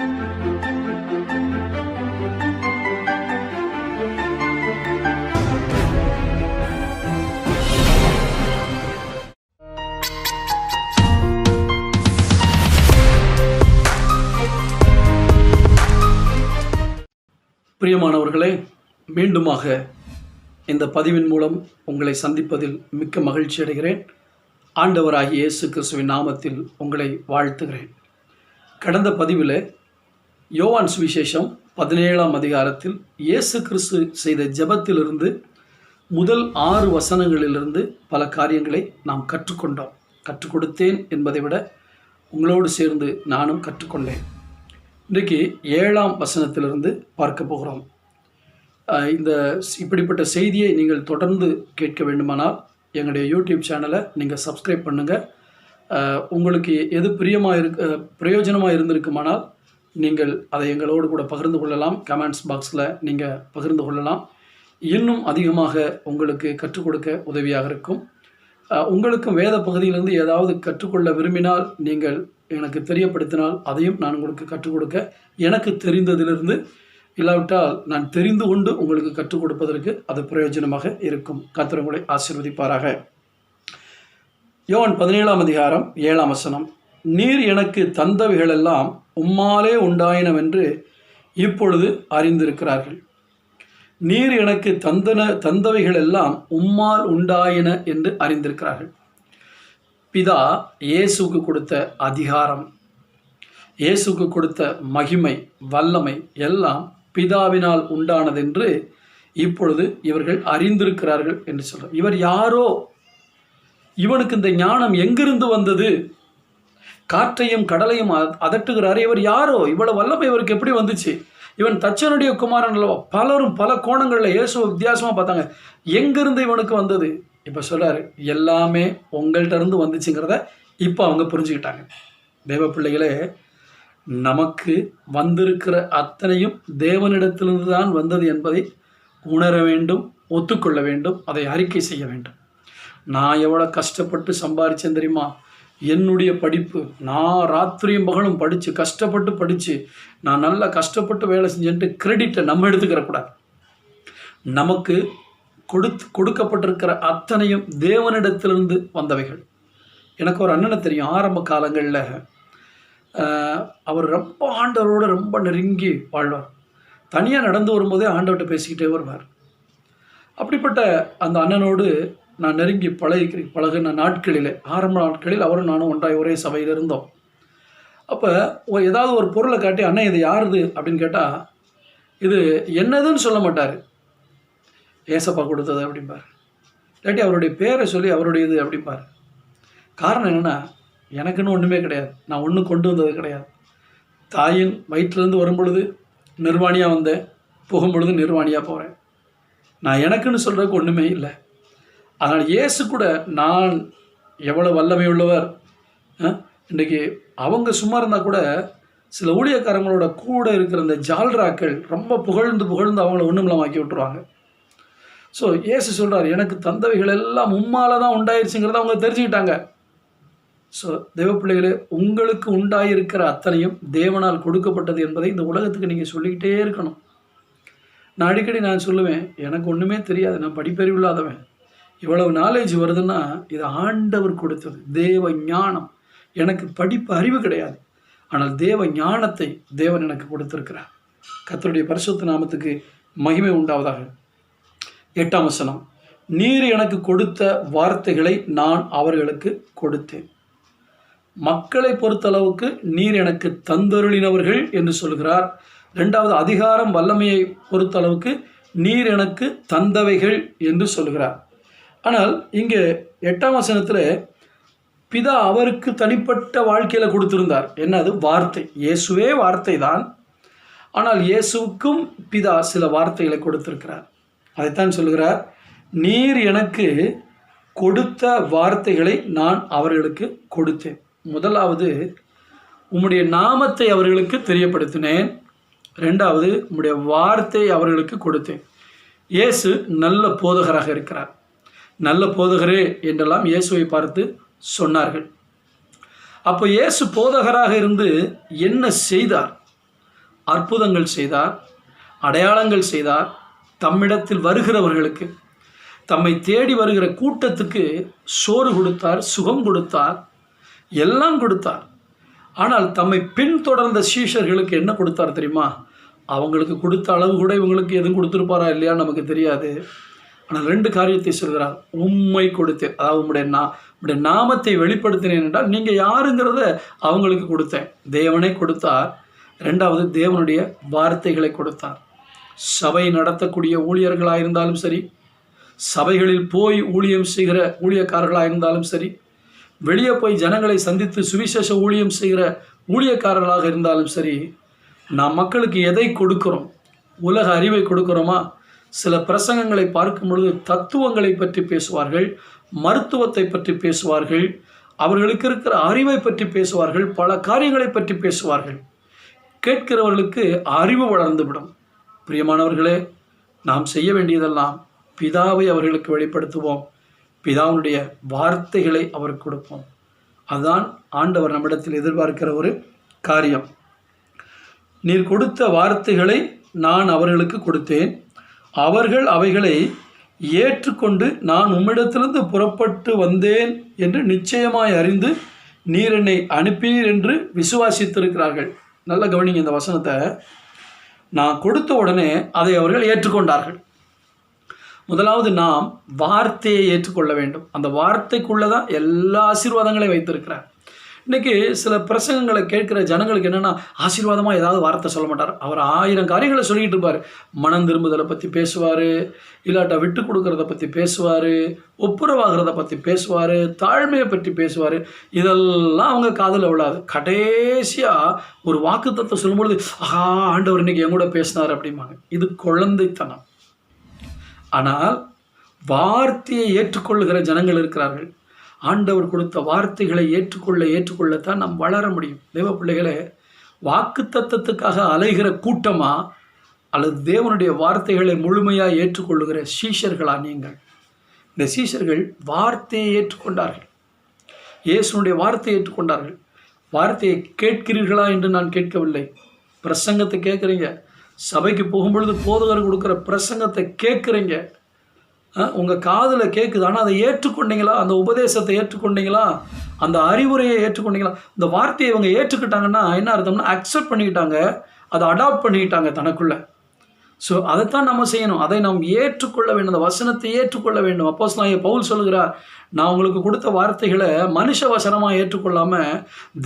பிரியமானவர்களே, மீண்டுமாக இந்த பதிவின் மூலம் உங்களை சந்திப்பதில் மிக்க மகிழ்ச்சி அடைகிறேன். ஆண்டவராகிய இயேசு கிறிஸ்துவின் நாமத்தில் உங்களை வாழ்த்துகிறேன். கடந்த பதிவில் யோவான் சுவிசேஷம் 17ஆம் அதிகாரத்தில் இயேசு கிறிஸ்து செய்த ஜெபத்திலிருந்து முதல் 6 வசனங்களிலிருந்து பல காரியங்களை நாம் கற்றுக் கொடுத்தேன் என்பதை விட உங்களோடு சேர்ந்து நானும் கற்றுக்கொண்டேன். இன்றைக்கு 7ஆம் வசனத்திலிருந்து பார்க்க போகிறோம். இப்படிப்பட்ட செய்தியை நீங்கள் தொடர்ந்து கேட்க வேண்டுமானால் எங்களுடைய யூடியூப் சேனலை நீங்கள் சப்ஸ்கிரைப் பண்ணுங்கள். உங்களுக்கு எது பிரயோஜனமாக இருந்திருக்குமானால் நீங்கள் அதை எங்களோடு கூட பகிர்ந்து கொள்ளலாம். கமெண்ட்ஸ் பாக்ஸில் நீங்கள் பகிர்ந்து கொள்ளலாம். இன்னும் அதிகமாக உங்களுக்கு கற்றுக் கொடுக்க உதவியாக இருக்கும். உங்களுக்கும் வேத பகுதியிலிருந்து ஏதாவது கற்றுக்கொள்ள விரும்பினால் நீங்கள் எனக்கு தெரியப்படுத்தினால் அதையும் நான் உங்களுக்கு கற்றுக் கொடுக்க, எனக்கு தெரிந்ததிலிருந்து இல்லாவிட்டால் நான் தெரிந்து கொண்டு உங்களுக்கு கற்றுக் கொடுப்பதற்கு அது பிரயோஜனமாக இருக்கும். கர்த்தர் உங்களை ஆசீர்வதிப்பாராக. யோவான் 17ஆம் அதிகாரம் 7ஆம் வசனம். நீர் எனக்கு தந்தவைகளெல்லாம் உம்மாலே உண்டாயினவென்று இப்பொழுது அறிந்திருக்கிறார்கள். நீர் எனக்கு தந்தவைகளெல்லாம் உம்மால் உண்டாயின என்று அறிந்திருக்கிறார்கள். பிதா இயேசுக்கு கொடுத்த அதிகாரம், இயேசுக்கு கொடுத்த மகிமை, வல்லமை எல்லாம் பிதாவினால் உண்டானதென்று இப்பொழுது இவர்கள் அறிந்திருக்கிறார்கள் என்று சொல்கிறார். இவர் யாரோ? இவனுக்கு இந்த ஞானம் எங்கிருந்து வந்தது? காற்றையும் கடலையும் அதட்டுகிறார். இவர் யாரோ? இவ்வளவு வல்லமை இவருக்கு எப்படி வந்துச்சு? இவன் தச்சனுடைய குமாரன் அல்லவா? பலரும் பல கோணங்களில் இயேசுவை வித்தியாசமாக பார்த்தாங்க. எங்கிருந்து இவனுக்கு வந்தது? இப்போ சொல்கிறார், எல்லாமே உங்கள்கிட்ட இருந்து வந்துச்சுங்கிறத இப்போ அவங்க புரிஞ்சுக்கிட்டாங்க. தேவ பிள்ளைகளே, நமக்கு வந்திருக்கிற அத்தனையும் தேவனிடத்திலிருந்து தான் வந்தது என்பதை உணர வேண்டும், ஒத்துக்கொள்ள வேண்டும், அதை அறிக்கை செய்ய வேண்டும். நான் எவ்வளோ கஷ்டப்பட்டு சம்பாதிச்சேன் தெரியுமா? என்னுடைய படிப்பு, நான் ராத்திரியும் பகலும் கஷ்டப்பட்டு படித்து நான் நல்லா கஷ்டப்பட்டு வேலை செஞ்சேன்ட்டு கிரெடிட்டை நம்ம எடுத்துக்கிறக்கூடாது. நமக்கு கொடுக்கப்பட்டிருக்கிற அத்தனையும் தேவனிடத்திலிருந்து வந்தவைகள். எனக்கு ஒரு அண்ணனை தெரியும். ஆரம்ப காலங்களில் அவர் ரொம்ப ஆண்டவரோடு ரொம்ப நெருங்கி வாழ்வார். தனியாக நடந்து வரும்போதே ஆண்டவர்கிட்ட பேசிக்கிட்டே வருவார். அப்படிப்பட்ட அந்த அண்ணனோடு நான் நெருங்கி பழகின நாட்களில், ஆரம்ப நாட்களில் அவரும் நானும் ஒன்றாய் ஒரே சபையில் இருந்தோம். அப்போ ஏதாவது ஒரு பொருளை காட்டி, அண்ணன் இது யாருது அப்படின்னு கேட்டால், இது என்னதுன்னு சொல்ல மாட்டார். ஏசப்பா கொடுத்தது அப்படிம்பார். இல்லாட்டி அவருடைய பேரை சொல்லி அவருடையது அப்படிம்பார். காரணம் என்னென்னா, எனக்குன்னு ஒன்றுமே கிடையாது, நான் ஒன்றும் கொண்டு வந்தது கிடையாது. தாயின் வயிற்றுலேருந்து வரும்பொழுது நிர்வாணியாக வந்தேன், போகும்பொழுது நிர்வாணியாக போகிறேன். நான் எனக்குன்னு சொல்கிறதுக்கு ஒன்றுமே இல்லை. அதனால் இயேசு கூட நான் எவ்வளோ வல்லமை உள்ளவர். இன்றைக்கி அவங்க சும்மா இருந்தால் கூட சில ஊழியக்காரங்களோட கூட இருக்கிற இந்த ஜால்ராக்கள் ரொம்ப புகழ்ந்து அவங்கள ஒன்றுமில்லாமாக்கி விட்டுருவாங்க. ஸோ இயேசு சொல்கிறார், எனக்கு தந்தவைகள் எல்லாம் உம்மால தான் உண்டாயிருச்சுங்கிறத அவங்க தெரிஞ்சுக்கிட்டாங்க. ஸோ தேவ பிள்ளைகளே, உங்களுக்கு உண்டாயிருக்கிற அத்தனையும் தேவனால் கொடுக்கப்பட்டது என்பதை இந்த உலகத்துக்கு நீங்கள் சொல்லிக்கிட்டே இருக்கணும். நான் அடிக்கடி சொல்லுவேன், எனக்கு ஒன்றுமே தெரியாது, நான் படிப்பறிவு இல்லாதவன். இவ்வளவு நாலேஜ் வருதுன்னா இது ஆண்டவர் கொடுத்தது, தேவ ஞானம். எனக்கு படிப்பு அறிவு கிடையாது, ஆனால் தேவ ஞானத்தை தேவன் எனக்கு கொடுத்திருக்கிறார். கர்த்தருடைய பரிசுத்த நாமத்துக்கு மகிமை உண்டாவதாக. 8ஆம் வசனம். நீர் எனக்கு கொடுத்த வார்த்தைகளை நான் அவர்களுக்கு கொடுத்தேன். மக்களை பொறுத்தளவுக்கு நீர் எனக்கு தந்தருளினவர்கள் என்று சொல்கிறார். 2வது அதிகாரம் வல்லமையை பொறுத்தளவுக்கு நீர் எனக்கு தந்தவைகள் என்று சொல்கிறார். ஆனால் இங்கே 8ஆம் வசனத்தில் பிதா அவருக்கு தனிப்பட்ட வாழ்க்கையில் கொடுத்திருந்தார். என்னது? வார்த்தை. இயேசுவே வார்த்தை தான். ஆனால் இயேசுவுக்கும் பிதா சில வார்த்தைகளை கொடுத்திருக்கிறார். அதைத்தான் சொல்கிறார், நீர் எனக்கு கொடுத்த வார்த்தைகளை நான் அவர்களுக்கு கொடுத்தேன். முதலாவது, உம்முடைய நாமத்தை அவர்களுக்கு தெரியப்படுத்தினேன். 2வது, உம்முடைய வார்த்தையை அவர்களுக்கு கொடுத்தேன். இயேசு நல்ல போதகராக இருக்கிறார். நல்ல போதகரே என்றெல்லாம் இயேசுவை பார்த்து சொன்னார்கள். அப்போ இயேசு போதகராக இருந்து என்ன செய்தார்? அற்புதங்கள் செய்தார், அடையாளங்கள் செய்தார். தம்மிடத்தில் வருகிறவர்களுக்கு, தம்மை தேடி வருகிற கூட்டத்துக்கு சோறு கொடுத்தார், சுகம் கொடுத்தார், எல்லாம் கொடுத்தார். ஆனால் தம்மை பின்தொடர்ந்த சீஷர்களுக்கு என்ன கொடுத்தார் தெரியுமா? அவங்களுக்கு கொடுத்த அளவு கூட இவங்களுக்கு எதுவும் கொடுத்துருப்பாரா இல்லையா நமக்கு தெரியாது. ஆனால் 2 காரியத்தை சொல்கிறார். உம்மை கொடுத்தேன், அதாவது உம்முடைய நாமத்தை வெளிப்படுத்தினேன் என்றால் நீங்கள் யாருங்கிறத அவங்களுக்கு கொடுத்தேன். தேவனை கொடுத்தார். 2வது தேவனுடைய வார்த்தைகளை கொடுத்தார். சபை நடத்தக்கூடிய ஊழியர்களாக இருந்தாலும் சரி, சபைகளில் போய் ஊழியம் செய்கிற ஊழியக்காரர்களாக இருந்தாலும் சரி, வெளியே போய் ஜனங்களை சந்தித்து சுவிசேஷ ஊழியம் செய்கிற ஊழியக்காரர்களாக இருந்தாலும் சரி, நாம் மக்களுக்கு எதை கொடுக்கிறோம்? உலக அறிவை கொடுக்கிறோமா? சில பிரசங்கங்களை பார்க்கும் பொழுது தத்துவங்களை பற்றி பேசுவார்கள், மருத்துவத்தை பற்றி பேசுவார்கள், அவர்களுக்கு இருக்கிற அறிவை பற்றி பேசுவார்கள், பல காரியங்களை பற்றி பேசுவார்கள். கேட்கிறவர்களுக்கு அறிவு வளர்ந்துவிடும். பிரியமானவர்களே, நாம் செய்ய வேண்டியதெல்லாம் பிதாவை அவர்களுக்கு வெளிப்படுத்துவோம், பிதாவுடைய வார்த்தைகளை அவருக்கு கொடுப்போம். அதுதான் ஆண்டவர் நம்மிடத்தில் எதிர்பார்க்கிற ஒரு காரியம். நீர் கொடுத்த வார்த்தைகளை நான் அவர்களுக்கு கொடுத்தேன், அவர்கள் அவைகளை ஏற்றுக்கொண்டு நான் உம்மிடத்திலிருந்து புறப்பட்டு வந்தேன் என்று நிச்சயமாய் அறிந்து நீர் என்னை அனுப்பினீர் என்று விசுவாசித்திருக்கிறார்கள். நல்ல கவனிங்க இந்த வசனத்தை. நான் கொடுத்த உடனே அதை அவர்கள் ஏற்றுக்கொண்டார்கள். முதலாவது நாம் வார்த்தையை ஏற்றுக்கொள்ள வேண்டும். அந்த வார்த்தைக்குள்ளே தான் எல்லா ஆசீர்வாதங்களையும் வைத்திருக்கிறார். இன்றைக்கி சில பிரசங்கங்களை கேட்குற ஜனங்களுக்கு என்னென்னா, ஆசீர்வாதமாக ஏதாவது வார்த்தை சொல்ல மாட்டார். அவர் 1000 காரியங்களை சொல்லிக்கிட்டு இருப்பார். மனம் திரும்புதலை பற்றி பேசுவார், இல்லாட்டா விட்டு கொடுக்கறத பற்றி பேசுவார், ஒப்புரவாகிறத பற்றி பேசுவார், தாழ்மையை பற்றி பேசுவார். இதெல்லாம் அவங்க காதில் விழாது. கடைசியாக ஒரு வாக்குத்தத்தம் சொல்லும்பொழுது, ஆஹா ஆண்டவர் இன்றைக்கி என் கூட பேசினார் அப்படிம்பாங்க. இது குழந்தைத்தனம். ஆனால் வார்த்தையை ஏற்றுக்கொள்ளுகிற ஜனங்கள் இருக்கிறார்கள். ஆண்டவர் கொடுத்த வார்த்தைகளை ஏற்றுக்கொள்ளத்தான் நாம் வளர முடியும். தேவ பிள்ளைகளே, வாக்குத்தத்தத்துக்காக அலைகிற கூட்டமா அல்லது தேவனுடைய வார்த்தைகளை முழுமையாக ஏற்றுக்கொள்ளுகிற சீஷர்களா நீங்கள்? இந்த சீஷர்கள் வார்த்தையை ஏற்றுக்கொண்டார்கள், இயேசுனுடைய வார்த்தையை ஏற்றுக்கொண்டார்கள். வார்த்தையை கேட்கிறீர்களா என்று நான் கேட்கவில்லை. பிரசங்கத்தை கேட்குறீங்க, சபைக்கு போகும்பொழுது போதகர் கொடுக்குற பிரசங்கத்தை கேட்குறீங்க, உங்கள் காதில் கேட்குது. ஆனால் அதை ஏற்றுக்கொண்டீங்களா? அந்த உபதேசத்தை ஏற்றுக்கொண்டீங்களா? அந்த அறிவுரையை ஏற்றுக்கொண்டீங்களா? இந்த வார்த்தையை இவங்க ஏற்றுக்கிட்டாங்கன்னா என்ன அர்த்தம்னா, அக்செப்ட் பண்ணிக்கிட்டாங்க, அதை அடாப்ட் பண்ணிக்கிட்டாங்க தனக்குள்ளே. ஸோ அதைத்தான் நம்ம செய்யணும். அதை நாம் ஏற்றுக்கொள்ள வேண்டும், அந்த வசனத்தை ஏற்றுக்கொள்ள வேண்டும். அப்போஸ்தலனாகிய பவுல் சொல்கிறார், நான் உங்களுக்கு கொடுத்த வார்த்தைகளை மனுஷ வசனமாக ஏற்றுக்கொள்ளாமல்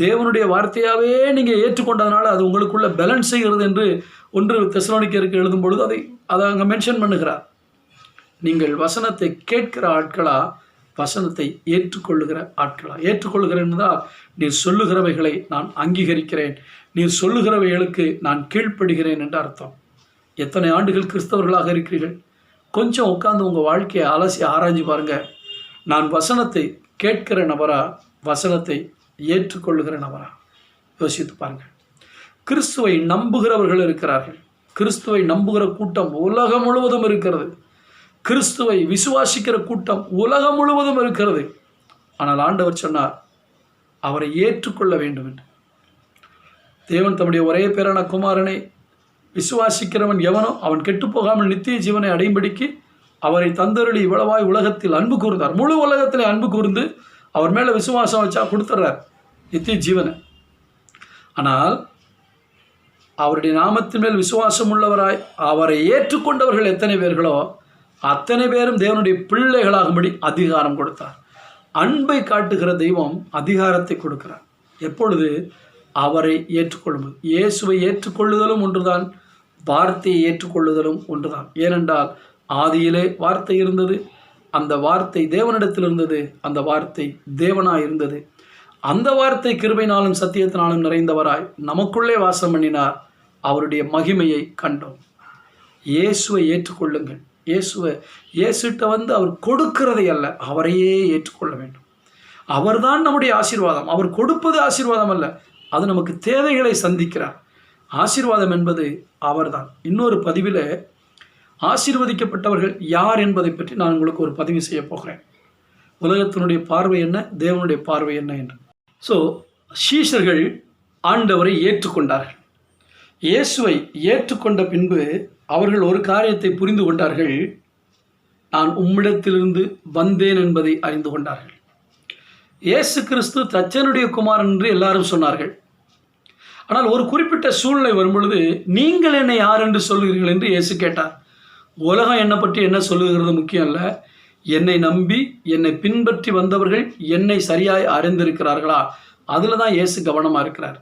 தேவனுடைய வார்த்தையாகவே நீங்கள் ஏற்றுக்கொண்டதுனால அது உங்களுக்குள்ள பேலன்ஸ் செய்கிறது என்று 1 தெசலோனிக்கருக்கு எழுதும் பொழுது அதை அங்கே மென்ஷன் பண்ணுகிறார். நீங்கள் வசனத்தை கேட்கிற ஆட்களா, வசனத்தை ஏற்றுக்கொள்ளுகிற ஆட்களா? ஏற்றுக்கொள்ளுகிறேன் என்றால் நீர் சொல்லுகிறவைகளை நான் அங்கீகரிக்கிறேன், நீர் சொல்லுகிறவைகளுக்கு நான் கீழ்ப்படுகிறேன் என்று அர்த்தம். எத்தனை ஆண்டுகள் கிறிஸ்தவர்களாக இருக்கிறீர்கள்? கொஞ்சம் உட்காந்து உங்கள் வாழ்க்கையை அலசி ஆராய்ஞ்சு பாருங்கள். நான் வசனத்தை கேட்கிற நபரா, வசனத்தை ஏற்றுக்கொள்ளுகிற நபரா? யோசித்து பாருங்கள். கிறிஸ்துவை நம்புகிறவர்கள் இருக்கிறார்கள். கிறிஸ்துவை நம்புகிற கூட்டம் உலகம் முழுவதும் இருக்கிறது. கிறிஸ்துவை விசுவாசிக்கிற கூட்டம் உலகம் முழுவதும் இருக்கிறது. ஆனால் ஆண்டவர் சொன்னார், அவரை ஏற்றுக்கொள்ள வேண்டும் என்று. தேவன் தம்முடைய ஒரே பேரான குமாரனை விசுவாசிக்கிறவன் எவனோ அவன் கெட்டுப்போகாமல் நித்திய ஜீவனை அடையும்படிக்கு அவரை தந்தருளி இவ்வளவாய் உலகத்தில் அன்பு கூர்ந்தார். முழு உலகத்தில் அன்பு கூர்ந்து அவர் மேலே விசுவாசம் வச்சா கொடுத்துட்றார் நித்திய ஜீவனை. ஆனால் அவருடைய நாமத்தின் மேல் விசுவாசம் உள்ளவராய் அவரை ஏற்றுக்கொண்டவர்கள் எத்தனை பேர்களோ அத்தனை பேரும் தேவனுடைய பிள்ளைகளாகும்படி அதிகாரம் கொடுத்தார். அன்பை காட்டுகிற தெய்வம் அதிகாரத்தை கொடுக்கிறார். எப்பொழுது? அவரை ஏற்றுக்கொள்ளும்போது. இயேசுவை ஏற்றுக்கொள்ளுதலும் ஒன்றுதான், வார்த்தையை ஏற்றுக்கொள்ளுதலும் ஒன்றுதான். ஏனென்றால் ஆதியிலே வார்த்தை இருந்தது, அந்த வார்த்தை தேவனிடத்தில் இருந்தது, அந்த வார்த்தை தேவனாய் இருந்தது. அந்த வார்த்தை கிருபையினாலும் சத்தியத்தினாலும் நிறைந்தவராய் நமக்குள்ளே வாசம் பண்ணினார். அவருடைய மகிமையை கண்டோம். இயேசுவை ஏற்றுக்கொள்ளுங்கள். இயேசுகிட்ட வந்து அவர் கொடுக்கிறதை அல்ல, அவரையே ஏற்றுக்கொள்ள வேண்டும். அவர்தான் நம்முடைய ஆசீர்வாதம். அவர் கொடுப்பது ஆசீர்வாதம் அல்ல, அது நமக்கு தேவைகளை சந்திக்கிறார். ஆசீர்வாதம் என்பது அவர்தான். இன்னொரு பதிவில் ஆசீர்வதிக்கப்பட்டவர்கள் யார் என்பதை பற்றி நான் உங்களுக்கு ஒரு பதிவு செய்ய போகிறேன். உலகத்தினுடைய பார்வை என்ன, தேவனுடைய பார்வை என்ன என்று. ஸோ சீஷர்கள் ஆண்டவரை ஏற்றுக்கொண்டார்கள். இயேசுவை ஏற்றுக்கொண்ட பின்பு அவர்கள் ஒரு காரியத்தை புரிந்து கொண்டார்கள். நான் உம்மிடத்திலிருந்து வந்தேன் என்பதை அறிந்து கொண்டார்கள். இயேசு கிறிஸ்து தச்சனுடைய குமாரன் என்று எல்லாரும் சொன்னார்கள். ஆனால் ஒரு குறிப்பிட்ட சூழ்நிலை வரும்பொழுது, நீங்கள் என்னை யார் என்று சொல்லுகிறீர்கள் என்று இயேசு கேட்டார். உலகம் என்னை பற்றி என்ன சொல்லுகிறது முக்கியம் அல்ல, என்னை நம்பி என்னை பின்பற்றி வந்தவர்கள் என்னை சரியாய் அறிந்திருக்கிறார்களா, அதில் தான் இயேசு கவனமாக இருக்கிறார்.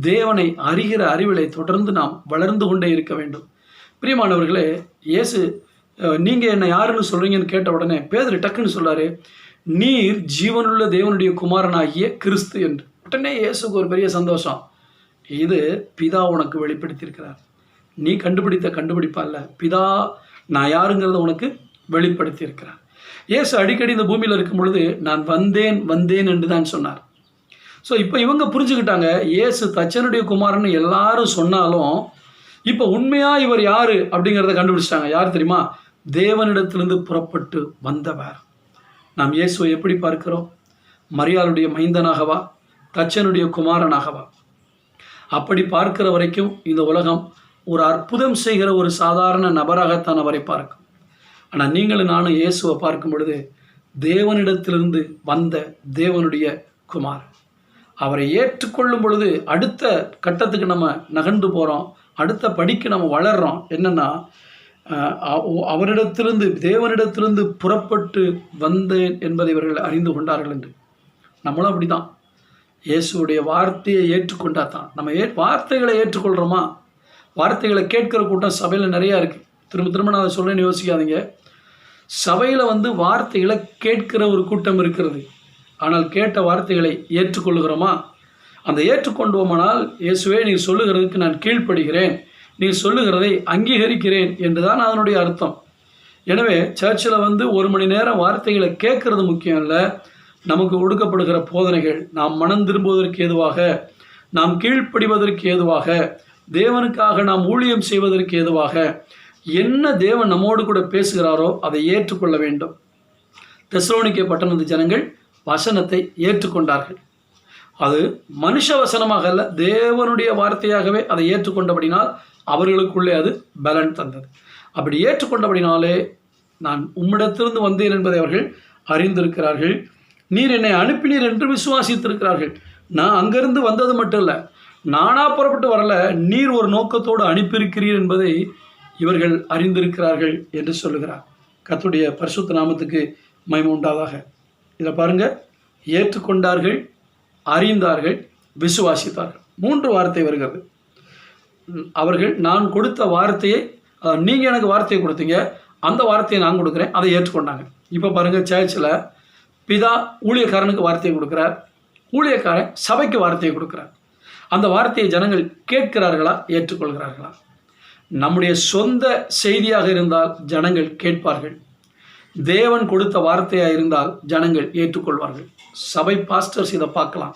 தேவனை அறிகிற அறிவிலை தொடர்ந்து நாம் வளர்ந்து கொண்டே இருக்க வேண்டும். பிரியமானவர்களே, இயேசு நீங்கள் என்னை யாருன்னு சொல்கிறீங்கன்னு கேட்ட உடனே பேதுரு டக்குன்னு சொல்கிறாரு, நீர் ஜீவனுள்ள தேவனுடைய குமாரனாகிய கிறிஸ்து என்று. உடனே இயேசுக்கு ஒரு பெரிய சந்தோஷம். இது பிதா உனக்கு வெளிப்படுத்தியிருக்கிறார். நீ கண்டுபிடித்த கண்டுபிடிப்பா இல்லை, பிதா நான் யாருங்கிறத உனக்கு வெளிப்படுத்தி இருக்கிறார். இயேசு அடிக்கடி இந்த பூமியில் இருக்கும் பொழுது நான் வந்தேன் வந்தேன் என்று தான் சொன்னார். ஸோ இப்போ இவங்க புரிஞ்சுக்கிட்டாங்க, இயேசு தச்சனுடைய குமாரன்னு எல்லாரும் சொன்னாலும் இப்போ உண்மையாக இவர் யார் அப்படிங்கிறத கண்டுபிடிச்சிட்டாங்க. யார் தெரியுமா? தேவனிடத்திலிருந்து புறப்பட்டு வந்தவர். நாம் இயேசுவை எப்படி பார்க்கிறோம்? மரியாளுடைய மைந்தனாகவா, தச்சனுடைய குமாரனாகவா? அப்படி பார்க்கிற வரைக்கும் இந்த உலகம் ஒரு அற்புதம் செய்கிற ஒரு சாதாரண நபராகத்தான் அவரை பார்க்கும். ஆனால் நீங்களும் நானும் இயேசுவை பார்க்கும் பொழுது தேவனிடத்திலிருந்து வந்த தேவனுடைய குமார். அவரை ஏற்றுக்கொள்ளும் பொழுது அடுத்த கட்டத்துக்கு நம்ம நகர்ந்து போகிறோம், அடுத்த படிக்கு நம்ம வளர்கிறோம். என்னென்னா, அவரிடத்திலிருந்து தேவனிடத்திலிருந்து புறப்பட்டு வந்தேன் என்பதை இவர்கள் அறிந்து கொண்டார்கள் என்று. நம்மளும் அப்படி தான் இயேசுடைய வார்த்தையை ஏற்றுக்கொண்டா தான் நம்ம வார்த்தைகளை ஏற்றுக்கொள்கிறோமா? வார்த்தைகளை கேட்குற கூட்டம் சபையில் நிறையா இருக்குது. திரும்ப திரும்ப நான் அதை சொல்லேன்னு யோசிக்காதீங்க. சபையில் வார்த்தைகளை கேட்கிற ஒரு கூட்டம் இருக்கிறது. ஆனால் கேட்ட வார்த்தைகளை ஏற்றுக்கொள்ளுகிறோமா? அந்த ஏற்றுக்கொண்டோமானால், இயேசுவே நீர் சொல்லுகிறதுக்கு நான் கீழ்ப்படுகிறேன், நீர் சொல்லுகிறதை அங்கீகரிக்கிறேன் என்று தான் அதனுடைய அர்த்தம். எனவே சர்ச்சில் 1 மணி நேரம் வார்த்தைகளை கேட்கறது முக்கியம் இல்லை. நமக்கு ஒடுக்கப்படுகிற போதனைகள், நாம் மனம் திரும்புவதற்கு ஏதுவாக, நாம் கீழ்ப்படிவதற்கு ஏதுவாக, தேவனுக்காக நாம் ஊழியம் செய்வதற்கு ஏதுவாக என்ன தேவன் நம்மோடு கூட பேசுகிறாரோ அதை ஏற்றுக்கொள்ள வேண்டும். தெசலோனிக்கே பட்டணத்து ஜனங்கள் வசனத்தை ஏற்றுக்கொண்டார்கள். அது மனுஷ வசனமாக அல்ல, தேவனுடைய வார்த்தையாகவே அதை ஏற்றுக்கொண்டபடினால் அவர்களுக்குள்ளே அது பலன் தந்தது. அப்படி ஏற்றுக்கொண்டபடினாலே நான் உம்மிடத்திலிருந்து வந்தேன் என்பதை அவர்கள் அறிந்திருக்கிறார்கள். நீர் என்னை அனுப்பினீர் என்று விசுவாசித்திருக்கிறார்கள். நான் அங்கிருந்து வந்தது மட்டும் இல்லை, நானாக புறப்பட்டு வரல, நீர் ஒரு நோக்கத்தோடு அனுப்பியிருக்கிறீர் என்பதை இவர்கள் அறிந்திருக்கிறார்கள் என்று சொல்லுகிறார். கர்த்தருடைய பரிசுத்த நாமத்துக்கு மகிமை உண்டாதாக. இதில் பாருங்கள், ஏற்றுக்கொண்டார்கள், அறிந்தார்கள், விசுவாசித்தார்கள். 3 வார்த்தை வருகிறது. அவர்கள் நான் கொடுத்த வார்த்தையை, நீங்கள் எனக்கு வார்த்தையை கொடுத்தீங்க, அந்த வார்த்தையை நான் கொடுக்குறேன், அதை ஏற்றுக்கொண்டாங்க. இப்போ பாருங்கள், சர்ச்சில் பிதா ஊழியக்காரனுக்கு வார்த்தையை கொடுக்குறார், ஊழியக்காரன் சபைக்கு வார்த்தையை கொடுக்குறார். அந்த வார்த்தையை ஜனங்கள் கேட்கிறார்களா, ஏற்றுக்கொள்கிறார்களா? நம்முடைய சொந்த செய்தியாக இருந்தால் ஜனங்கள் கேட்பார்கள். தேவன் கொடுத்த வார்த்தையாக இருந்தால் ஜனங்கள் ஏற்றுக்கொள்வார்கள். சபை பாஸ்டர்ஸ் இதை பார்க்கலாம்.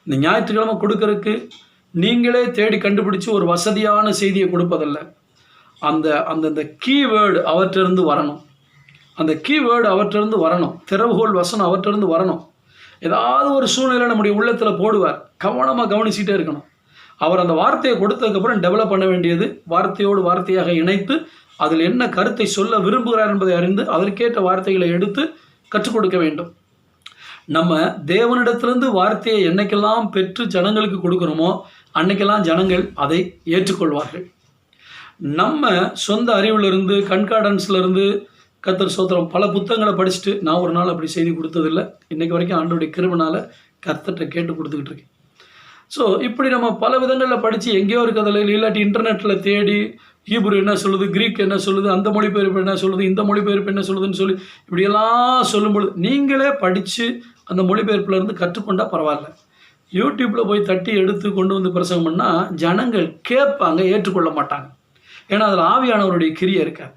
இந்த ஞாயிற்றுக்கிழமை கொடுக்கறதுக்கு நீங்களே தேடி கண்டுபிடிச்சி ஒரு வசதியான செய்தியை கொடுப்பதில்லை. அந்த கீவேர்டு அவற்றிலிருந்து வரணும். அந்த கீவேர்டு அவற்றிலிருந்து வரணும். திறவுகோல் வசனம் அவற்றிலிருந்து வரணும். ஏதாவது ஒரு சூழ்நிலை நம்முடைய உள்ளத்தில் போடுவார், கவனமாக கவனிச்சுட்டே இருக்கணும். அவர் அந்த வார்த்தையை கொடுத்ததுக்கப்புறம் டெவலப் பண்ண வேண்டியது வார்த்தையோடு வார்த்தையாக இணைத்து அதில் என்ன கருத்தை சொல்ல விரும்புகிறார் என்பதை அறிந்து அதற்கேற்ற வார்த்தைகளை எடுத்து கற்றுக் கொடுக்க வேண்டும். நம்ம தேவனிடத்திலிருந்து வார்த்தையை என்னைக்கெல்லாம் பெற்று ஜனங்களுக்கு கொடுக்குறோமோ அன்னைக்கெல்லாம் ஜனங்கள் அதை ஏற்றுக்கொள்வார்கள். நம்ம சொந்த அறிவிலிருந்து, கண்கார்டன்ஸ்லேருந்து, கர்த்தர் ஸ்தோத்திரம், பல புத்தகங்களை படிச்சுட்டு நான் ஒரு நாள் அப்படி செய்தி கொடுத்ததில்லை. இன்றைக்கு வரைக்கும் ஆண்டவருடைய கிருபையால் கர்த்தர்கிட்ட கேட்டு கொடுத்துக்கிட்டு இருக்கேன். ஸோ இப்படி நம்ம பல விதங்களில் படித்து எங்கேயோ இருக்கிறதில்ல, இல்லாட்டி இன்டர்நெட்டில் தேடி ஹீப்ரு என்ன சொல்லுது, கிரீக் என்ன சொல்லுது, அந்த மொழிபெயர்ப்பு என்ன சொல்லுது, இந்த மொழிபெயர்ப்பு என்ன சொல்லுதுன்னு சொல்லி இப்படியெல்லாம் சொல்லும்பொழுது நீங்களே படித்து அந்த மொழிபெயர்ப்புலேருந்து கற்றுக்கொண்டால் பரவாயில்ல. யூடியூப்பில் போய் தட்டி எடுத்து கொண்டு வந்து பிரசங்கம் பண்ணால் ஜனங்கள் கேட்பாங்க, ஏற்றுக்கொள்ள மாட்டாங்க. ஏன்னா அதில் ஆவியானவருடைய கிரியை இருக்காது.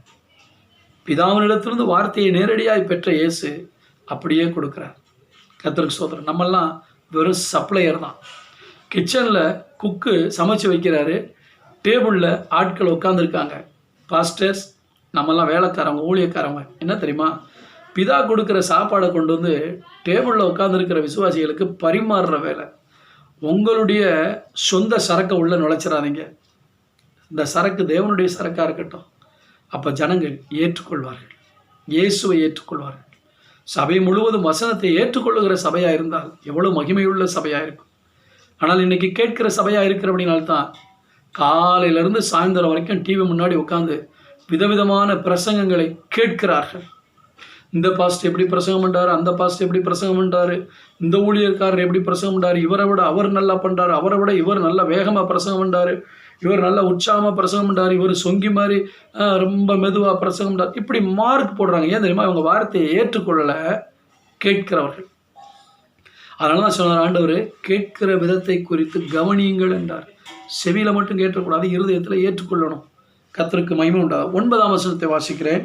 பிதாவினிடத்திலிருந்து வார்த்தையை நேரடியாக பெற்ற இயேசு அப்படியே கொடுக்குறார். கர்த்தருக்கு ஸ்தோத்திரம். நம்மெல்லாம் வெறும் சப்ளையர் தான். கிச்சனில் குக்கு சமைச்சு வைக்கிறாரு, டேபிளில் ஆட்கள் உட்காந்துருக்காங்க, பாஸ்டர்ஸ், நம்மெல்லாம் வேலைக்காரவங்க, ஊழியக்காரவங்க. என்ன தெரியுமா, பிதா கொடுக்குற சாப்பாடை கொண்டு வந்து டேபிளில் உட்காந்துருக்கிற விசுவாசிகளுக்கு பரிமாறுற வேலை. உங்களுடைய சொந்த சரக்கை உள்ளே நுழைச்சிடாதீங்க. இந்த சரக்கு தேவனுடைய சரக்காக இருக்கட்டும். அப்போ ஜனங்கள் ஏற்றுக்கொள்வார்கள், இயேசுவை ஏற்றுக்கொள்வார்கள். சபை முழுவதும் வசனத்தை ஏற்றுக்கொள்ளுகிற சபையாக இருந்தால் எவ்வளோ மகிமையுள்ள சபையாக இருக்கும். ஆனால் இன்றைக்கி கேட்கிற சபையாக இருக்கிறபடினால்தான் காலையிலேருந்து சாயந்தரம் வரைக்கும் டிவி முன்னாடி உட்காந்து விதவிதமான பிரசங்கங்களை கேட்கிறார்கள். இந்த பாஸ்ட் எப்படி பிரசங்கம் பண்ணுறாரு, அந்த பாஸ்ட் எப்படி பிரசங்கம் பண்ணுறாரு, இந்த ஊழியர்காரர் எப்படி பிரசங்கம் பண்ணுறாரு, இவரை விட அவர் நல்லா பண்ணுறாரு, அவரை விட இவர் நல்லா வேகமாக பிரசங்கம் பண்ணுறாரு, இவர் நல்லா உற்சாகமாக பிரசங்கம் பண்ணுறாரு, இவர் சொங்கி மாதிரி ரொம்ப மெதுவாக பிரசங்கம் பண்ணுறாரு. இப்படி மார்க் போடுறாங்க. ஏன் தெரியுமா? இவங்க வார்த்தையை ஏற்றுக்கொள்ளலை, கேட்கிறவர்கள். அதனால தான் சொன்னார் ஆண்டவர், கேட்கிற விதத்தை குறித்து கவனியுங்கள் என்றார். செவியில் மட்டும் கேட்கக்கூடாது, இருதயத்தில் ஏற்றுக்கொள்ளணும். கர்த்தருக்கு மகிமை உண்டாகும். 9ஆம் வசனத்தை வாசிக்கிறேன்.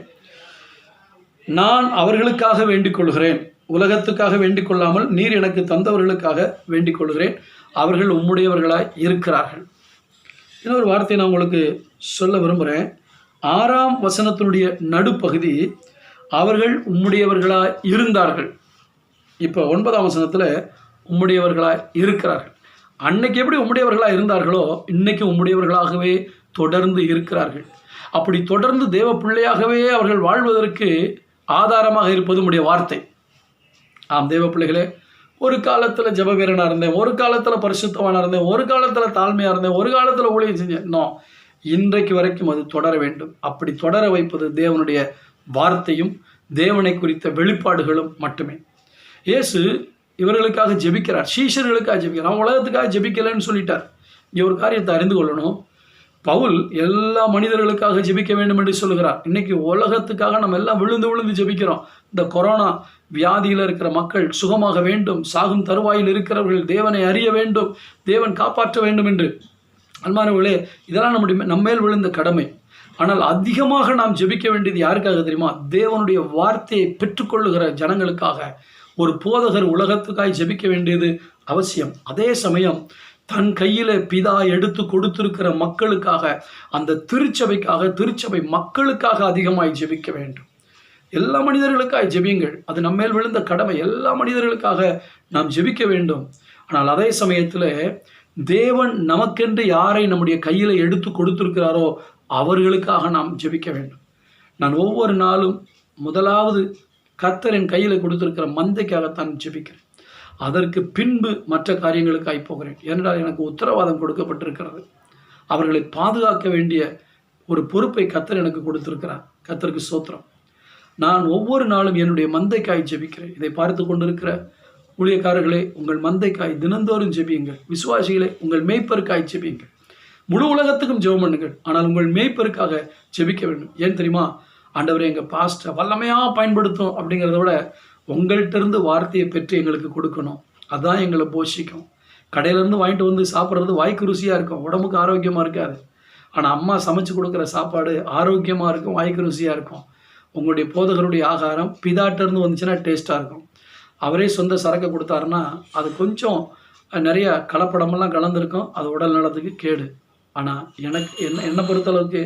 நான் அவர்களுக்காக வேண்டிக் கொள்கிறேன், உலகத்துக்காக வேண்டிக் கொள்ளாமல் நீர் எனக்கு தந்தவர்களுக்காக வேண்டிக் கொள்கிறேன், அவர்கள் உம்முடையவர்களாய் இருக்கிறார்கள். இன்னொரு வார்த்தையை நான் உங்களுக்கு சொல்ல விரும்புகிறேன். 6ஆம் வசனத்தினுடைய நடுப்பகுதி அவர்கள் உம்முடையவர்களாய் இருந்தார்கள். இப்போ 9ஆம் வசனத்தில் உம்முடையவர்களாய் இருக்கிறார்கள். அன்னைக்கு எப்படி உம்முடையவர்களாக இருந்தார்களோ இன்னைக்கு உம்முடையவர்களாகவே தொடர்ந்து இருக்கிறார்கள். அப்படி தொடர்ந்து தேவ பிள்ளையாகவே அவர்கள் வாழ்வதற்கு ஆதாரமாக இருப்பது உம்முடைய வார்த்தை. ஆம் தேவ பிள்ளைகளே, ஒரு காலத்தில் ஜெப வீரனாக இருந்தேன், ஒரு காலத்தில் பரிசுத்தவானாக இருந்தேன், ஒரு காலத்தில் தாழ்மையாக இருந்தேன், ஒரு காலத்தில் ஊழியம் செஞ்சேன். இன்னும் இன்றைக்கு வரைக்கும் அது தொடர வேண்டும். அப்படி தொடர வைப்பது தேவனுடைய வார்த்தையும் தேவனை குறித்த வெளிப்பாடுகளும் மட்டுமே. இயேசு இவர்களுக்காக ஜெபிக்கிறார், சீஷர்களுக்காக ஜெபிக்கிறார். அவன் உலகத்துக்காக ஜெபிக்கலைன்னு சொல்லிட்டார். இங்கே ஒரு காரியத்தை அறிந்து கொள்ளணும். பவுல் எல்லா மனிதர்களுக்காக ஜெபிக்க வேண்டும் என்று சொல்லுகிறார். இன்னைக்கு உலகத்துக்காக நம்ம எல்லாம் விழுந்து விழுந்து ஜெபிக்கிறோம். இந்த கொரோனா வியாதியில் இருக்கிற மக்கள் சுகமாக வேண்டும், சாகும் தருவாயில் இருக்கிறவர்கள் தேவனை அறிய வேண்டும், தேவன் காப்பாற்ற வேண்டும் என்று. அன்பானவர்களே, இதெல்லாம் நம்மேல் விழுந்த கடமை. ஆனால் அதிகமாக நாம் ஜெபிக்க வேண்டியது யாருக்காக தெரியுமா? தேவனுடைய வார்த்தையை பெற்றுக்கொள்ளுகிற ஜனங்களுக்காக. ஒரு போதகர் உலகத்துக்காய் ஜெபிக்க வேண்டியது அவசியம். அதே சமயம் தன் கையில் பிதா எடுத்து கொடுத்திருக்கிற மக்களுக்காக, அந்த திருச்சபைக்காக, திருச்சபை மக்களுக்காக அதிகமாய் ஜெபிக்க வேண்டும். எல்லா மனிதர்களுக்காக ஜெபியுங்கள், அது நம்மேல் விழுந்த கடமை. எல்லா மனிதர்களுக்காக நாம் ஜெபிக்க வேண்டும். ஆனால் அதே சமயத்தில் தேவன் நமக்கென்று யாரை நம்முடைய கையில் எடுத்து கொடுத்திருக்கிறாரோ அவர்களுக்காக நாம் ஜெபிக்க வேண்டும். நான் ஒவ்வொரு நாளும் முதலாவது கர்த்தரின் கையில் கொடுத்திருக்கிற மந்தைக்காகத்தான் ஜெபிக்கிறேன். அதற்கு பின்பு மற்ற காரியங்களுக்காக போகிறேன். ஏனென்றால் எனக்கு உத்தரவாதம் கொடுக்கப்பட்டிருக்கிறது. அவர்களை பாதுகாக்க வேண்டிய ஒரு பொறுப்பை கர்த்தர் எனக்கு கொடுத்திருக்கிறார். கர்த்தருக்கு ஸ்தோத்திரம். நான் ஒவ்வொரு நாளும் என்னுடைய மந்தைக்காய் ஜெபிக்கிறேன். இதை பார்த்து கொண்டிருக்கிற ஊழியக்காரர்களே, உங்கள் மந்தைக்காய் தினந்தோறும் ஜெபியுங்கள். விசுவாசிகளே, உங்கள் மேய்ப்பருக்காய் ஜெபியுங்கள். முழு உலகத்துக்கும் ஜெபம் பண்ணுங்கள், ஆனால் உங்கள் மேய்ப்பருக்காக ஜெபிக்க வேண்டும். ஏன் தெரியுமா? ஆண்டவரே, எங்கள் பாஸ்டரை வல்லமையாக பயன்படுத்தும் அப்படிங்கிறத விட உங்கள்கிட்ட இருந்து வார்த்தையை பெற்று எங்களுக்கு கொடுக்கணும். அதுதான் எங்களை போஷிக்கும். கடையிலேருந்து வாங்கிட்டு வந்து சாப்பிட்றது வாய்க்கு ருசியாக இருக்கும், உடம்புக்கு ஆரோக்கியமாக இருக்காது. ஆனால் அம்மா சமைச்சு கொடுக்குற சாப்பாடு ஆரோக்கியமாக இருக்கும், வாய்க்கு ருசியாக இருக்கும். உங்களுடைய போதகருடைய ஆகாரம் பிதாட்டிருந்து வந்துச்சுன்னா டேஸ்ட்டாக இருக்கும். அவரே சொந்த சரக்கை கொடுத்தாருன்னா அது கொஞ்சம் நிறைய கலப்படமெல்லாம் கலந்துருக்கும், அது உடல் நலத்துக்கு கேடு. ஆனால் என்னை பொறுத்தளவுக்கு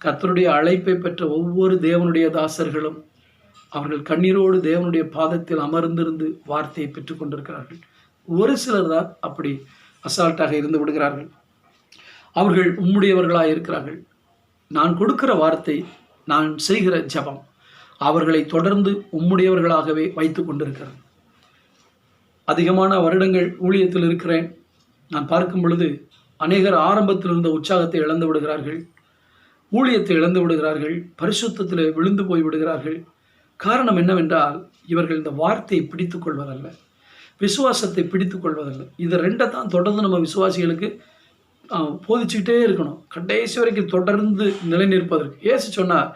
கர்த்தருடைய அழைப்பை பெற்ற ஒவ்வொரு தேவனுடைய தாசர்களும் அவர்கள் கண்ணீரோடு தேவனுடைய பாதத்தில் அமர்ந்திருந்து வார்த்தையை பெற்றுக்கொண்டிருக்கிறார்கள். ஒரு சிலர் தான் அப்படி அசால்ட்டாக இருந்து விடுகிறார்கள். அவர்கள் உம்முடையவர்களாக இருக்கிறார்கள். நான் கொடுக்கிற வார்த்தை, நான் செய்கிற ஜெபம் அவர்களை தொடர்ந்து உம்முடையவர்களாகவே வைத்து கொண்டிருக்கிறது. அதிகமான வருடங்கள் ஊழியத்தில் இருக்கிறேன். நான் பார்க்கும் பொழுது அநேகர் ஆரம்பத்தில் இருந்த உற்சாகத்தை இழந்து விடுகிறார்கள், ஊழியத்தை இழந்து விடுகிறார்கள், பரிசுத்தத்தில் விழுந்து போய் விடுகிறார்கள். காரணம் என்னவென்றால் இவர்கள் இந்த வார்த்தையை பிடித்து கொள்வதல்ல, விசுவாசத்தை பிடித்து கொள்வதல்ல. இது ரெண்டை தான் தொடர்ந்து நம்ம விசுவாசிகளுக்கு போதிச்சுக்கிட்டே இருக்கணும், கடைசி வரைக்கும் தொடர்ந்து நிலை நிற்பதற்கு. இயேசு சொன்னார்,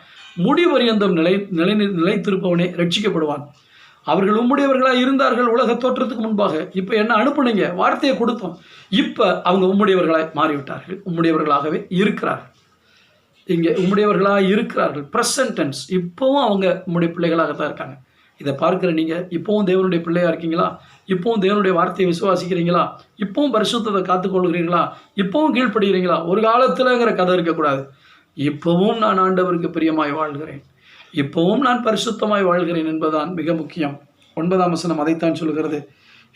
முடிவரியந்தம் நிலைத்திருப்பவனே ரட்சிக்கப்படுவான். அவர்கள் உம்முடையவர்களாக இருந்தார்கள் உலக தோற்றத்துக்கு முன்பாக. இப்போ என்ன அனுப்புனீங்க, வார்த்தையை கொடுத்தோம், இப்போ அவங்க உம்முடையவர்களாக மாறிவிட்டார்கள், உம்முடையவர்களாகவே இருக்கிறார்கள். இங்கே உம்முடையவர்களாக இருக்கிறார்கள், ப்ரெசன்ட் டென்ஸ். இப்போவும் அவங்க உம்முடைய பிள்ளைகளாகத்தான் இருக்காங்க. இதை பார்க்குற நீங்கள் இப்போவும் தேவனுடைய பிள்ளையாக இருக்கீங்களா? இப்போவும் தேவனுடைய வார்த்தையை விசுவாசிக்கிறீங்களா? இப்போவும் பரிசுத்தத்தை காத்துக்கொள்கிறீங்களா? இப்போவும் கீழ்ப்படுகிறீங்களா? ஒரு காலத்தில்ங்கிற கதை இருக்கக்கூடாது. இப்போவும் நான் ஆண்டவருக்கு பிரியமாய் வாழ்கிறேன், இப்போவும் நான் பரிசுத்தமாய் வாழ்கிறேன் என்பதுதான் மிக முக்கியம். 9ஆம் வசனம் அதைத்தான் சொல்கிறது.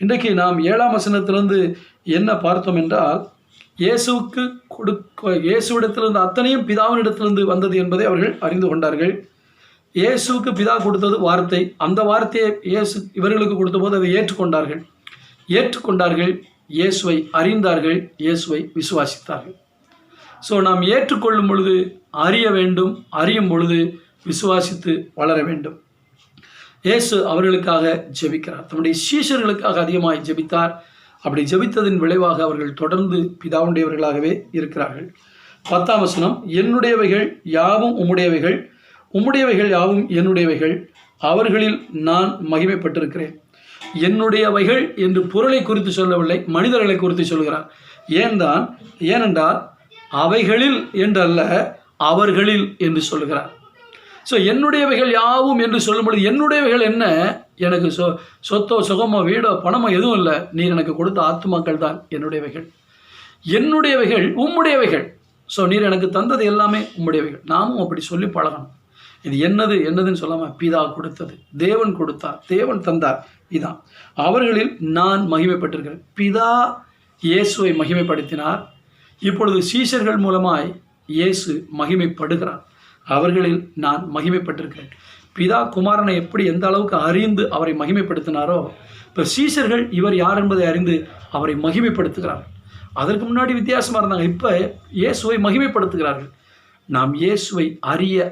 இன்றைக்கு நாம் 7ஆம் வசனத்திலிருந்து என்ன பார்த்தோம் என்றால், இயேசுவுக்கு இயேசுவிடத்திலிருந்து அத்தனையும் பிதாவினிடத்திலிருந்து வந்தது என்பதை அவர்கள் அறிந்து கொண்டார்கள். இயேசுவுக்கு பிதா கொடுத்தது வார்த்தை. அந்த வார்த்தையை இயேசு இவர்களுக்கு கொடுத்தபோது அதை ஏற்றுக்கொண்டார்கள். இயேசுவை அறிந்தார்கள், இயேசுவை விசுவாசித்தார்கள். ஸோ நாம் ஏற்றுக்கொள்ளும் பொழுது அறிய வேண்டும், அறியும் பொழுது விசுவாசித்து வளர வேண்டும். இயேசு அவர்களுக்காக ஜெபிக்கிறார், தம்முடைய சீஷர்களுக்காக அதிகமாய் ஜெபித்தார். அப்படி ஜெபித்ததின் விளைவாக அவர்கள் தொடர்ந்து பிதாவுடையவர்களாகவே இருக்கிறார்கள். 10ஆம் வசனம், என்னுடையவைகள் யாவும் உம்முடையவைகள், உம்முடையவைகள் யாவும் என்னுடையவைகள், அவர்களில் நான் மகிமைப்பட்டிருக்கிறேன். என்னுடையவைகள் என்று பொருளை குறித்து சொல்லவில்லை, மனிதர்களை குறித்து சொல்கிறார். ஏனென்றால் அவைகளில் என்றல்ல, அவர்களில் என்று சொல்கிறார். ஸோ என்னுடையவைகள் யாவும் என்று சொல்லும்பொழுது என்னுடையவைகள் என்ன? எனக்கு சொத்தோ சுகமோ வீடோ பணமோ எதுவும் இல்லை, நீர் எனக்கு கொடுத்த ஆத்துமாக்கள் தான் என்னுடையவைகள். என்னுடையவைகள் உம்முடையவைகள். ஸோ நீர் எனக்கு தந்தது எல்லாமே உம்முடையவைகள். நாமும் அப்படி சொல்லி பழகணும். இது என்னதுன்னு சொல்லாமல் பிதா கொடுத்தது, தேவன் கொடுத்தார், தேவன் தந்தார், இதான். அவர்களில் நான் மகிமைப்பட்டிருக்கிறேன். பிதா இயேசுவை மகிமைப்படுத்தினார். இப்பொழுது சீஷர்கள் மூலமாய் இயேசு மகிமைப்படுகிறார். அவர்களில் நான் மகிமைப்பட்டிருக்கிறேன். பிதா குமாரனை எப்படி எந்த அளவுக்கு அறிந்து அவரை மகிமைப்படுத்தினாரோ, இப்போ சீஷர்கள் இவர் யார் என்பதை அறிந்து அவரை மகிமைப்படுத்துகிறார்கள். அதற்கு முன்னாடி வித்தியாசமாக இருந்தாங்க, இப்போ இயேசுவை மகிமைப்படுத்துகிறார்கள். நாம் இயேசுவை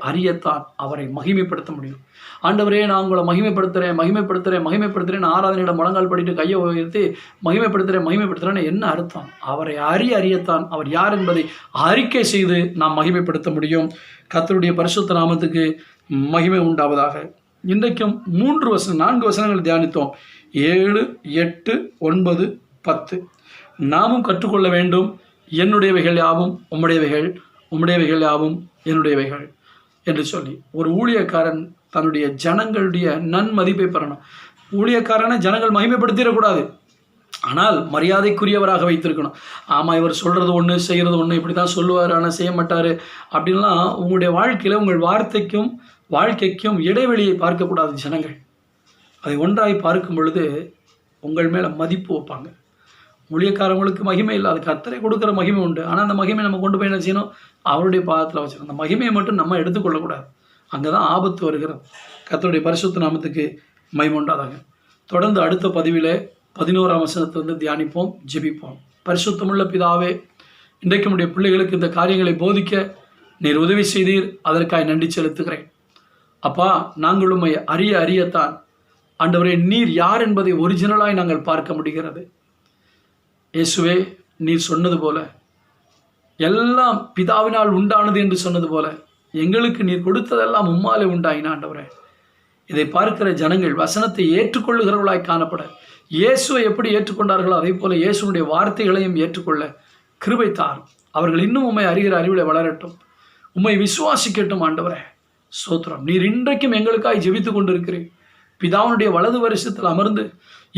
அறியத்தான் அவரை மகிமைப்படுத்த முடியும். ஆண்டவரே, நான் உங்களை மகிமைப்படுத்துகிறேன் ஆராதனையிடம் முழங்கால் படிட்டு கையை உயர்த்தி மகிமைப்படுத்துகிறேன்னு என்ன அர்த்தம்? அவரை அறியத்தான் அவர் யார் என்பதை அறிக்கை செய்து நாம் மகிமைப்படுத்த முடியும். கர்த்தருடைய பரிசுத்த நாமத்துக்கு மகிமை உண்டாவதாக. இன்றைக்கும் 4 வசனங்கள் தியானித்தோம். 7, 8, 9, 10. நாமும் கற்றுக்கொள்ள வேண்டும். என்னுடையவைகள் யாவும் உம்முடையவைகள், உம்முடையவைகள் யாவும் என்னுடையவைகள் என்று சொல்லி. ஒரு ஊழியக்காரன் தன்னுடைய ஜனங்களுடைய நன்மதிப்பை பெறணும். ஊழியக்காரனை ஜனங்கள் மகிமைப்படுத்திடக்கூடாது, ஆனால் மரியாதைக்குரியவராக வைத்திருக்கணும். ஆமாம், இவர் சொல்கிறது ஒன்று செய்கிறது ஒன்று, இப்படி தான் சொல்லுவார் ஆனால் செய்ய மாட்டார் அப்படின்லாம் உங்களுடைய வாழ்க்கையில் உங்கள் வாழ்க்கைக்கும் இடைவெளியை பார்க்கக்கூடாது. ஜனங்கள் அதை ஒன்றாய் பார்க்கும் பொழுது உங்கள் மேலே மதிப்பு வைப்பாங்க. ஊழியக்காரங்களுக்கு மகிமை இல்லை, அது கர்த்தரை கொடுக்குற மகிமை உண்டு. ஆனால் அந்த மகிமை நம்ம கொண்டு போய் என்ன செய்யணும்? அவருடைய பாதத்தில் வச்சுக்கணும். அந்த மகிமையை மட்டும் நம்ம எடுத்துக்கொள்ளக்கூடாது. அங்கே தான் ஆபத்து வருகிறது. கர்த்தருடைய பரிசுத்த நாமத்துக்கு மகிமை உண்டாதாக. தொடர்ந்து அடுத்த பதிவிலே 11ஆம் வசனத்திலிருந்து தியானிப்போம், ஜெபிப்போம். பரிசுத்தமுள்ள பிதாவே, இன்றைக்கு நம்முடைய பிள்ளைகளுக்கு இந்த காரியங்களை போதிக்க நீர் உதவி செய்தீர், அதற்காக நன்றி செலுத்துகிறேன். அப்பா, நாங்கள் உம்மை அறியத்தான் ஆண்டவரே நீர் யார் என்பதை ஒரிஜினலாய் நாங்கள் பார்க்க முடிகிறது. இயேசுவே, நீர் சொன்னது போல எல்லாம் பிதாவினால் உண்டானது என்று சொன்னது போல எங்களுக்கு நீர் கொடுத்ததெல்லாம் உம்மாலே உண்டாயின. ஆண்டவரே, இதை பார்க்கிற ஜனங்கள் வசனத்தை ஏற்றுக்கொள்ளுகிறவர்களாய் காணப்பட, இயேசுவை எப்படி ஏற்றுக்கொண்டார்களோ அதே போல இயேசுடைய வார்த்தைகளையும் ஏற்றுக்கொள்ள கிருபை தார். அவர்கள் இன்னும் உம்மை அறிகிற அறிவிலை வளரட்டும், உம்மை விசுவாசிக்கட்டும். ஆண்டவரே ஸ்தோத்திரம். நீர் இன்றைக்கும் எங்களுக்காய் ஜெபித்து கொண்டிருக்கிறீர். பிதாவுடைய வலது வருஷத்தில் அமர்ந்து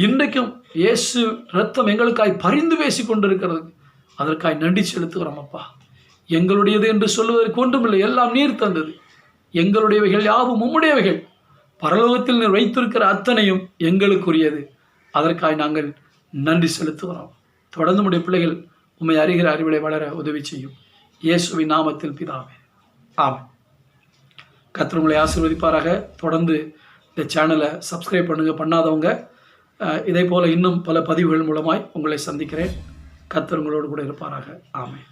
இன்றைக்கும் இயேசு ரத்தம் எங்களுக்காய் பரிந்து பேசி கொண்டிருக்கிறது. அதற்காய் நன்றி செலுத்துகிறோம். அப்பா, எங்களுடையது என்று சொல்வதற்கு ஒன்றுமில்லை, எல்லாம் நீர் தந்தது. எங்களுடையவைகள் யாவும் உம்முடையவைகள். பரலோகத்தில் நீர் வைத்திருக்கிற அத்தனையும் எங்களுக்குரியது. அதற்காய் நாங்கள் நன்றி செலுத்துகிறோம். தொடர்ந்து நம்முடைய பிள்ளைகள் உம்மை அறிகிற அறிவிலை வளர உதவி செய்யும். இயேசுவின் நாமத்தில் பிதாவே, ஆமென். கர்த்தர் உங்களை ஆசீர்வதிப்பாராக. தொடர்ந்து இந்த சேனலை சப்ஸ்கிரைப் பண்ணாதவங்க இதே போல் இன்னும் பல பதிவுகள் மூலமாய் உங்களை சந்திக்கிறேன். கர்த்தர் உங்களோடு கூட இருப்பாராக. ஆமென்.